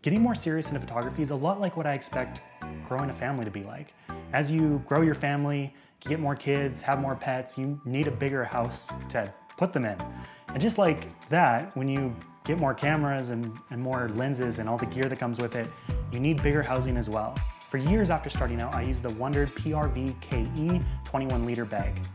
Getting more serious into photography is a lot like what I expect growing a family to be like. As you grow your family, get more kids, have more pets, you need a bigger house to put them in. And just like that, when you get more cameras and more lenses and all the gear that comes with it, you need bigger housing as well. For years after starting out, I used the Wondered PRV KE 21-liter bag.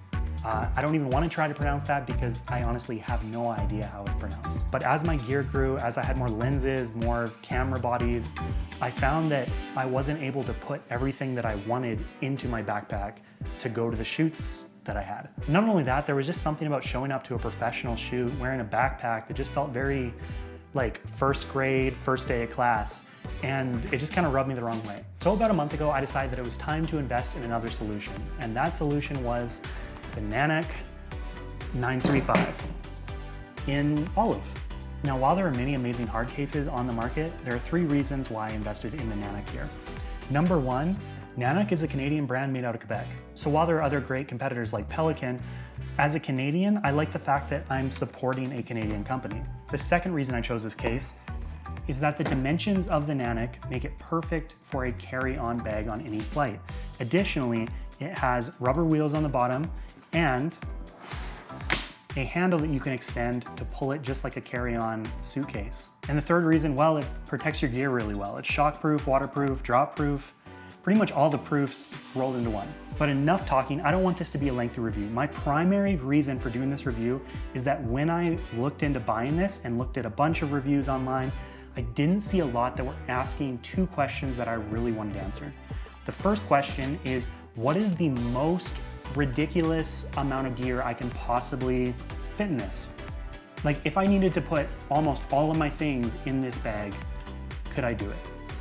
I don't even want to try to pronounce that because I honestly have no idea how it's pronounced. But as my gear grew, as I had more lenses, more camera bodies, I found that I wasn't able to put everything that I wanted into my backpack to go to the shoots that I had. Not only that, there was just something about showing up to a professional shoot wearing a backpack that just felt very like first grade, first day of class. And it just kind of rubbed me the wrong way. So about a month ago, I decided that it was time to invest in another solution. And that solution was the Nanuk 935 in olive. Now, while there are many amazing hard cases on the market, there are three reasons why I invested in the Nanuk here. Number one, Nanuk is a Canadian brand made out of Quebec. So while there are other great competitors like Pelican, as a Canadian, I like the fact that I'm supporting a Canadian company. The second reason I chose this case is that the dimensions of the Nanuk make it perfect for a carry-on bag on any flight. Additionally, it has rubber wheels on the bottom and a handle that you can extend to pull it just like a carry-on suitcase. And the third reason, well, it protects your gear really well. It's shockproof, waterproof, drop-proof, pretty much all the proofs rolled into one. But enough talking, I don't want this to be a lengthy review. My primary reason for doing this review is that when I looked into buying this and looked at a bunch of reviews online, I didn't see a lot that were asking two questions that I really wanted answered. The first question is, what is the most ridiculous amount of gear I can possibly fit in this? Like, if I needed to put almost all of my things in this bag, could I do it?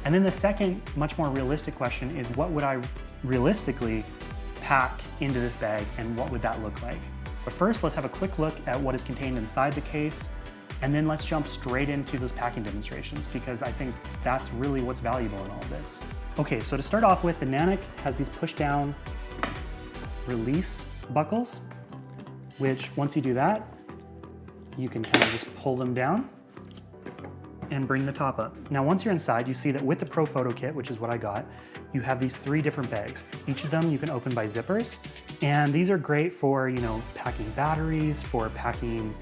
And then the second, much more realistic question is, what would I realistically pack into this bag and what would that look like? But first, let's have a quick look at what is contained inside the case, and then let's jump straight into those packing demonstrations because I think that's really what's valuable in all of this. Okay, so to start off with, the Nanuk has these push down release buckles, which once you do that, you can kind of just pull them down and bring the top up. Now, once you're inside, you see that with the Pro Photo Kit, which is what I got, you have these three different bags. Each of them you can open by zippers, and these are great for, packing batteries, for packing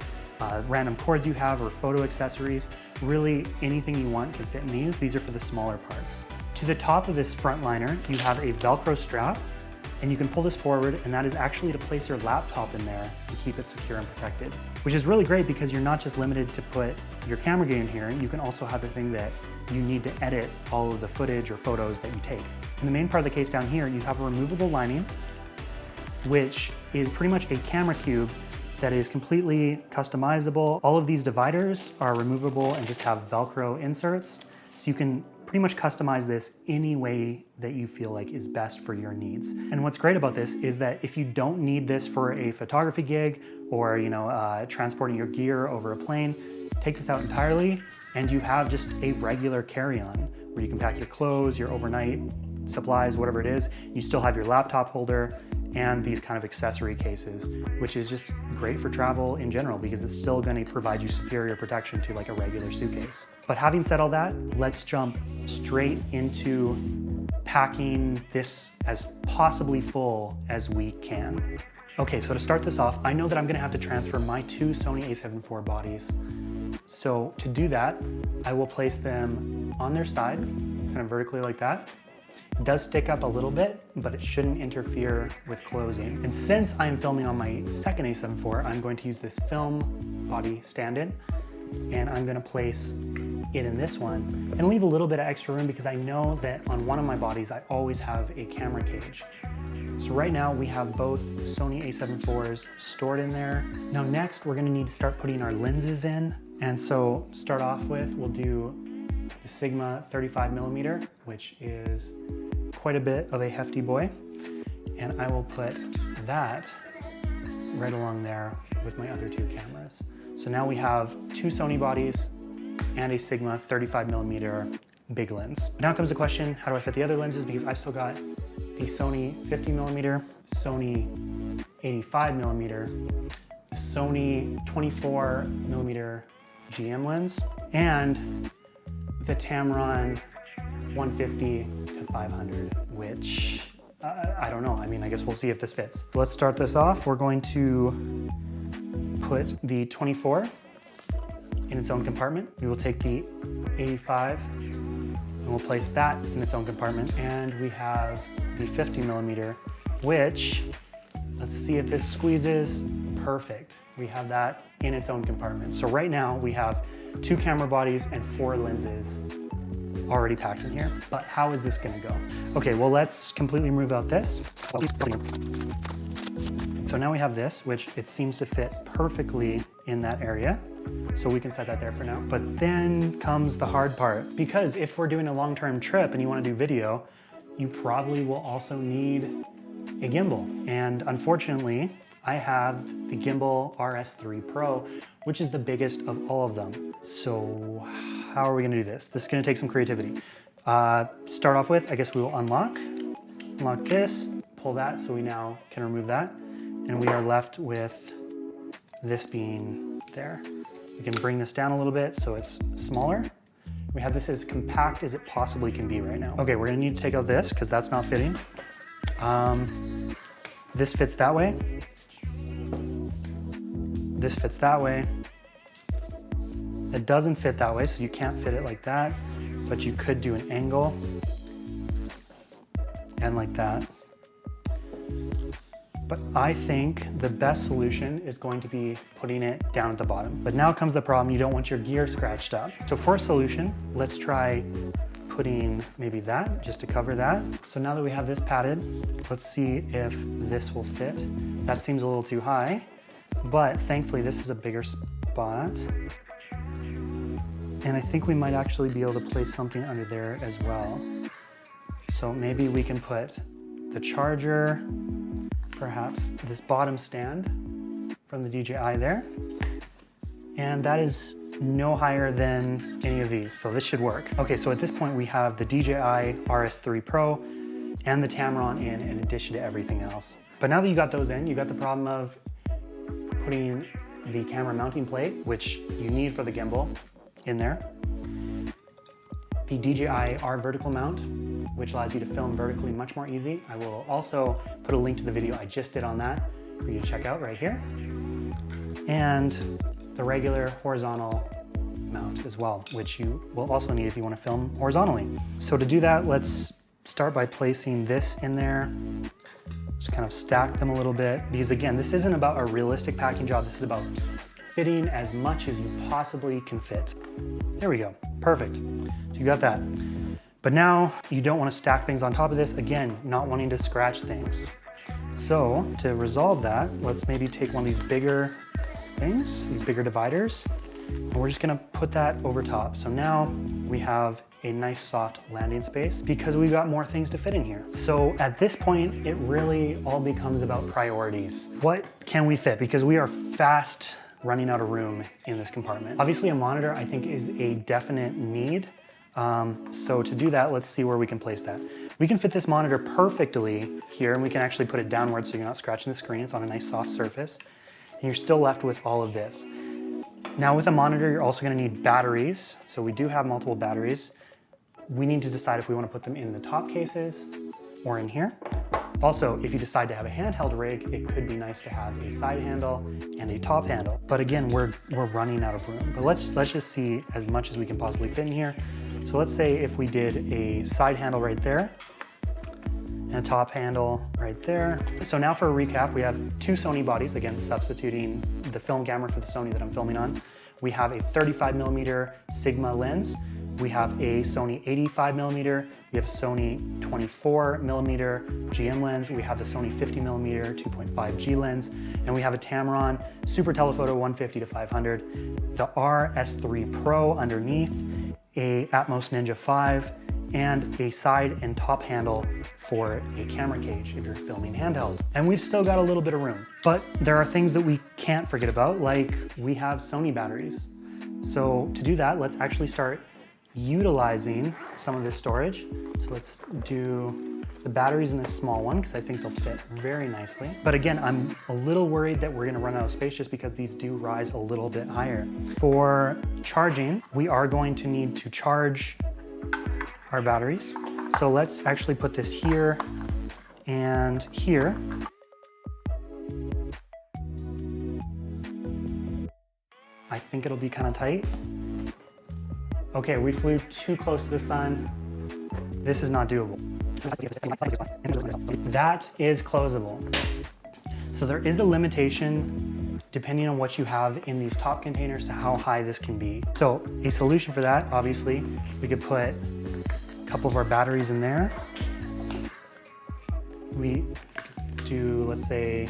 random cords you have or photo accessories. Really, anything you want can fit in these. These are for the smaller parts. To the top of this front liner, you have a Velcro strap, and you can pull this forward, and that is actually to place your laptop in there and keep it secure and protected, which is really great because you're not just limited to put your camera gear in here, you can also have the thing that you need to edit all of the footage or photos that you take. In the main part of the case down here, you have a removable lining, which is pretty much a camera cube that is completely customizable. All of these dividers are removable and just have Velcro inserts, so you can pretty much customize this any way that you feel like is best for your needs. And what's great about this is that if you don't need this for a photography gig or transporting your gear over a plane, take this out entirely and you have just a regular carry-on where you can pack your clothes, your overnight supplies, whatever it is. You still have your laptop holder and these kind of accessory cases, which is just great for travel in general because it's still going to provide you superior protection to like a regular suitcase. But having said all that, let's jump straight into packing this as possibly full as we can. Okay, so to start this off, I know that I'm going to have to transfer my two Sony A7IV bodies. So to do that, I will place them on their side, kind of vertically like that. It does stick up a little bit, but it shouldn't interfere with closing. And since I'm filming on my second A7IV, I'm going to use this film body stand-in, and I'm gonna place it in this one and leave a little bit of extra room because I know that on one of my bodies, I always have a camera cage. So right now we have both Sony A7IVs stored in there. Now next, we're gonna need to start putting our lenses in. And so to start off with, we'll do the Sigma 35mm, which is quite a bit of a hefty boy. And I will put that right along there with my other two cameras. So now we have two Sony bodies and a Sigma 35mm big lens. But now comes the question, how do I fit the other lenses? Because I've still got the Sony 50mm, Sony 85mm, the Sony 24mm GM lens, and the Tamron 150 to 500, which I don't know. I mean, I guess we'll see if this fits. Let's start this off. We're going to put the 24 in its own compartment. We will take the 85 and we'll place that in its own compartment. And we have the 50 millimeter, which, let's see if this squeezes. Perfect. We have that in its own compartment. So right now we have 2 camera bodies and 4 lenses already packed in here. But how is this gonna go? Okay, well, let's completely remove out this. So now we have this, which it seems to fit perfectly in that area. So we can set that there for now. But then comes the hard part, because if we're doing a long-term trip and you want to do video, you probably will also need a gimbal. And unfortunately, I have the Gimbal RS3 Pro, which is the biggest of all of them. So how are we gonna do this? This is gonna take some creativity. Start off with, I guess we will unlock this, pull that, so we now can remove that. And we are left with this being there. We can bring this down a little bit so it's smaller. We have this as compact as it possibly can be right now. Okay, we're gonna need to take out this because that's not fitting. This fits that way. This fits that way. It doesn't fit that way, so you can't fit it like that, but you could do an angle and like that. But I think the best solution is going to be putting it down at the bottom. But now comes the problem, you don't want your gear scratched up. So for a solution, let's try putting maybe that, just to cover that. So now that we have this padded, let's see if this will fit. That seems a little too high, but thankfully this is a bigger spot. And I think we might actually be able to place something under there as well. So maybe we can put the charger, perhaps this bottom stand from the DJI there. And that is no higher than any of these, so this should work. Okay, so at this point we have the DJI RS3 Pro and the Tamron in addition to everything else. But now that you got those in, you got the problem of putting the camera mounting plate, which you need for the gimbal, in there. The DJI R vertical mount, which allows you to film vertically much more easy. I will also put a link to the video I just did on that for you to check out right here. And the regular horizontal mount as well, which you will also need if you want to film horizontally. So to do that, let's start by placing this in there. Just kind of stack them a little bit, because again, this isn't about a realistic packing job. This is about fitting as much as you possibly can fit. There we go, perfect. So you got that. But now you don't want to stack things on top of this. Again, not wanting to scratch things. So to resolve that, let's maybe take one of these bigger things, these bigger dividers, and we're just gonna put that over top. So now we have a nice soft landing space because we've got more things to fit in here. So at this point, it really all becomes about priorities. What can we fit? Because we are fast running out of room in this compartment. Obviously a monitor I think is a definite need. So to do that, let's see where we can place that. We can fit this monitor perfectly here, and we can actually put it downward so you're not scratching the screen. It's on a nice soft surface. And you're still left with all of this. Now with a monitor, you're also gonna need batteries. So we do have multiple batteries. We need to decide if we wanna put them in the top cases or in here. Also, if you decide to have a handheld rig, it could be nice to have a side handle and a top handle. But again, we're running out of room. But let's just see as much as we can possibly fit in here. So let's say if we did a side handle right there and a top handle right there. So now for a recap, we have 2 Sony bodies, again, substituting the film camera for the Sony that I'm filming on. We have a 35mm Sigma lens. We have a Sony 85mm, we have a Sony 24mm GM lens, we have the Sony 50mm 2.5G lens, and we have a Tamron Super Telephoto 150 to 500, the RS3 Pro underneath, a Atomos Ninja 5, and a side and top handle for a camera cage if you're filming handheld. And we've still got a little bit of room. But there are things that we can't forget about, like we have Sony batteries. So to do that, let's actually start utilizing some of this storage. So let's do the batteries in this small one because I think they'll fit very nicely. But again, I'm a little worried that we're gonna run out of space just because these do rise a little bit higher. For charging, we are going to need to charge our batteries. So let's actually put this here and here. I think it'll be kind of tight. Okay, we flew too close to the sun. This is not doable. That is closable. So there is a limitation depending on what you have in these top containers to how high this can be. So a solution for that, obviously, we could put a couple of our batteries in there. We do, let's say,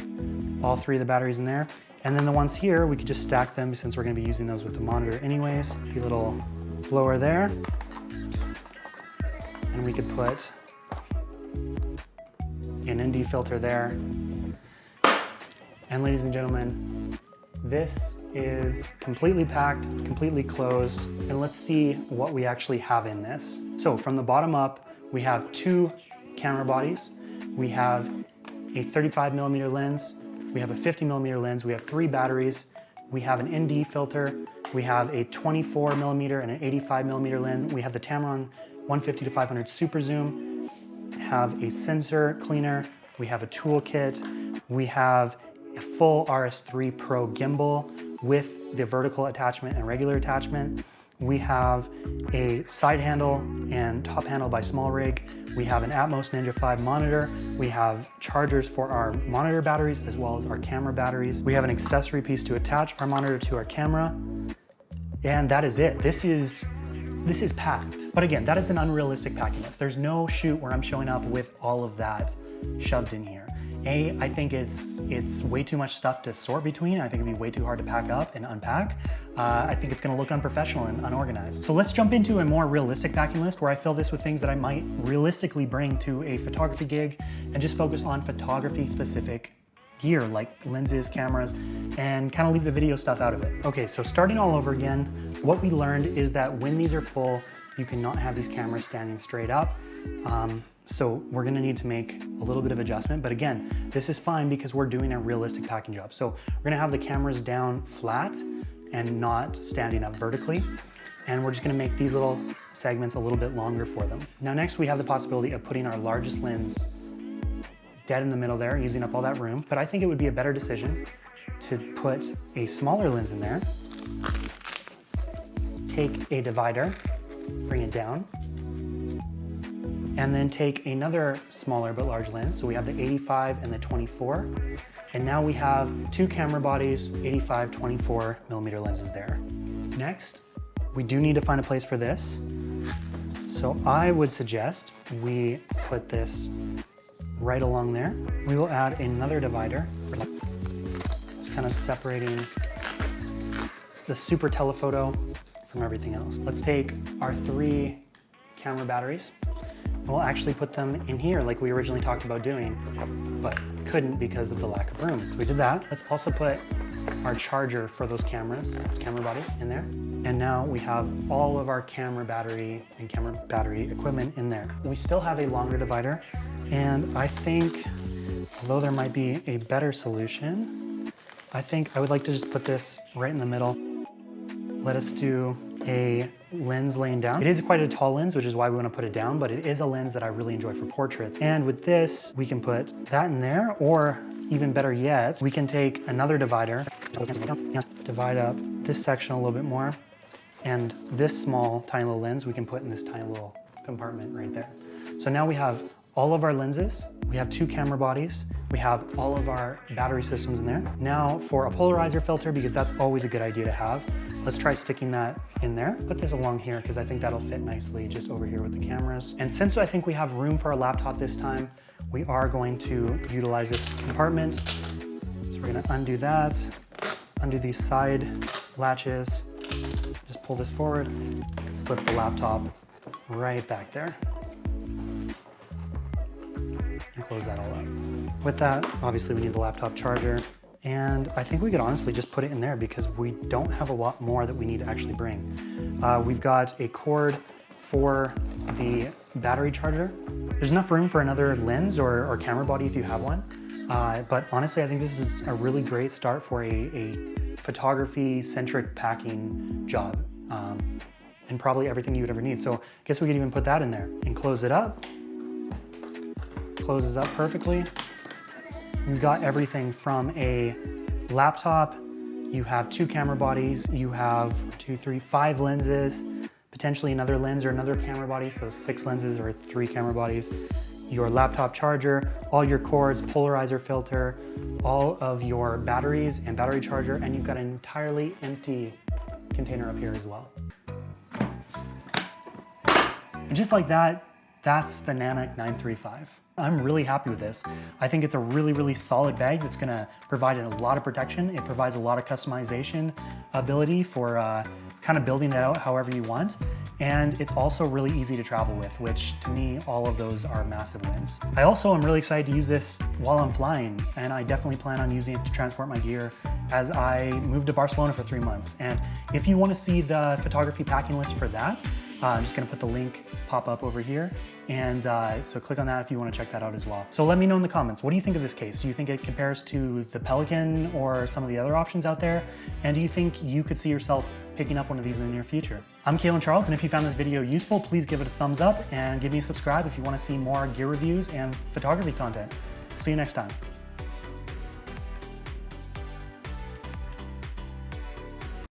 all 3 of the batteries in there. And then the ones here, we could just stack them since we're gonna be using those with the monitor anyways. A little blower there. And we could put an ND filter there. And ladies and gentlemen, this is completely packed, it's completely closed. And let's see what we actually have in this. So from the bottom up, we have 2 camera bodies. We have a 35mm lens. We have a 50mm lens. We have 3 batteries. We have an ND filter. We have a 24mm and an 85mm lens. We have the Tamron 150 to 500 super zoom. Have a sensor cleaner. We have a toolkit. We have a full RS3 Pro gimbal with the vertical attachment and regular attachment. We have a side handle and top handle by Small Rig. We have an Atomos Ninja 5 monitor. We have chargers for our monitor batteries as well as our camera batteries. We have an accessory piece to attach our monitor to our camera. And that is it. This is packed. But again, that is an unrealistic packing list. There's no shoot where I'm showing up with all of that shoved in here. I think it's way too much stuff to sort between. I think it'd be way too hard to pack up and unpack. I think it's gonna look unprofessional and unorganized. So let's jump into a more realistic packing list where I fill this with things that I might realistically bring to a photography gig and just focus on photography specific gear like lenses, cameras, and kind of leave the video stuff out of it. Okay, so starting all over again, what we learned is that when these are full, you cannot have these cameras standing straight up. So we're gonna need to make a little bit of adjustment, but again, this is fine because we're doing a realistic packing job. So we're gonna have the cameras down flat and not standing up vertically. And we're just gonna make these little segments a little bit longer for them. Now next we have the possibility of putting our largest lens dead in the middle there, using up all that room. But I think it would be a better decision to put a smaller lens in there, take a divider, bring it down, and then take another smaller but large lens. So we have the 85 and the 24. And now we have 2 camera bodies, 85, 24mm lenses there. Next, we do need to find a place for this. So I would suggest we put this right along there. We will add another divider, kind of separating the super telephoto from everything else. Let's take our 3 camera batteries. We'll actually put them in here like we originally talked about doing, but couldn't because of the lack of room. So we did that. Let's also put our charger for those cameras, camera bodies in there. And now we have all of our camera battery and camera battery equipment in there. We still have a longer divider. And I think, although there might be a better solution, I think I would like to just put this right in the middle. Let us do a lens laying down. It is quite a tall lens, which is why we want to put it down, but it is a lens that I really enjoy for portraits. And with this, we can put that in there, or even better yet, we can take another divider, divide up this section a little bit more, and this small, tiny little lens we can put in this tiny little compartment right there. So now we have all of our lenses, we have 2 camera bodies, we have all of our battery systems in there. Now for a polarizer filter, because that's always a good idea to have, let's try sticking that in there. Put this along here because I think that'll fit nicely just over here with the cameras. And since I think we have room for our laptop this time, we are going to utilize this compartment. So we're gonna undo that, undo these side latches, just pull this forward, slip the laptop right back there. And close that all up. With that, obviously we need the laptop charger, and I think we could honestly just put it in there because we don't have a lot more that we need to actually bring. We've got a cord for the battery charger. There's enough room for another lens or camera body if you have one. But honestly, I think this is a really great start for a photography-centric packing job. And probably everything you would ever need. So I guess we could even put that in there and close it up. Closes up perfectly. You've got everything from a laptop, you have 2 camera bodies, you have 5 lenses, potentially another lens or another camera body, so 6 lenses or 3 camera bodies, your laptop charger, all your cords, polarizer filter, all of your batteries and battery charger, and you've got an entirely empty container up here as well. And just like that, that's the Nanuk 935. I'm really happy with this. I think it's a really, really solid bag that's gonna provide a lot of protection. It provides a lot of customization ability for kind of building it out however you want. And it's also really easy to travel with, which to me, all of those are massive wins. I also am really excited to use this while I'm flying, and I definitely plan on using it to transport my gear as I move to Barcelona for 3 months. And if you want to see the photography packing list for that, I'm just gonna put the link pop up over here. And so click on that if you wanna check that out as well. So let me know in the comments, what do you think of this case? Do you think it compares to the Pelican or some of the other options out there? And do you think you could see yourself picking up one of these in the near future? I'm Kalen Charles, and if you found this video useful, please give it a thumbs up and give me a subscribe if you wanna see more gear reviews and photography content. See you next time.